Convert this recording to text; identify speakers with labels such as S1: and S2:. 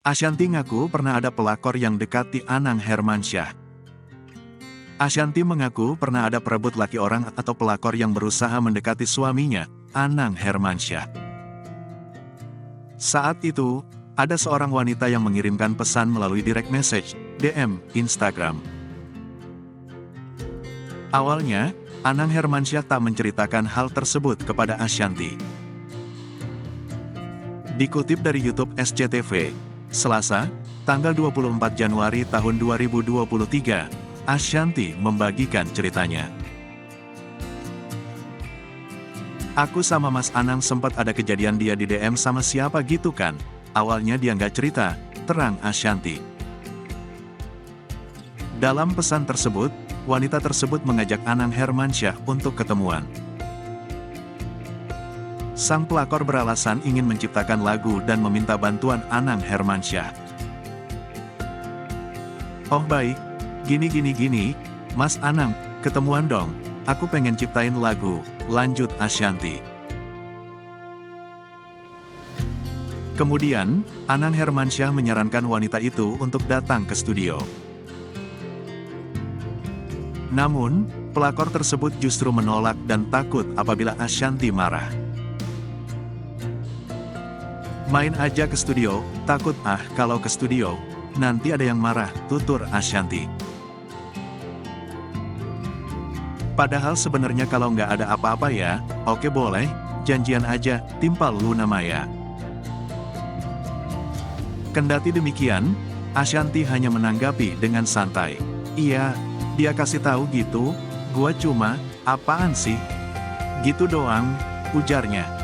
S1: Ashanti ngaku pernah ada pelakor yang dekati Anang Hermansyah. Ashanti mengaku pernah ada perebut laki orang atau pelakor yang berusaha mendekati suaminya, Anang Hermansyah. Saat itu, ada seorang wanita yang mengirimkan pesan melalui direct message, DM, Instagram. Awalnya, Anang Hermansyah tak menceritakan hal tersebut kepada Ashanti. Dikutip dari YouTube SCTV, Selasa, tanggal 24 Januari tahun 2023, Ashanti membagikan ceritanya. Aku sama Mas Anang sempat ada kejadian dia di DM sama siapa gitu kan, awalnya dia nggak cerita, terang Ashanti. Dalam pesan tersebut, wanita tersebut mengajak Anang Hermansyah untuk ketemuan. Sang pelakor beralasan ingin menciptakan lagu dan meminta bantuan Anang Hermansyah. Oh baik, gini, Mas Anang, ketemuan dong, aku pengen ciptain lagu, lanjut Ashanti. Kemudian, Anang Hermansyah menyarankan wanita itu untuk datang ke studio. Namun, pelakor tersebut justru menolak dan takut apabila Ashanti marah. Main aja ke studio, takut kalau ke studio, nanti ada yang marah, tutur Ashanti. Padahal sebenarnya kalau nggak ada apa-apa ya, oke boleh, janjian aja, timpal Luna Maya. Kendati demikian, Ashanti hanya menanggapi dengan santai. Iya, dia kasih tahu gitu, gua cuma, apaan sih? Gitu doang, ujarnya.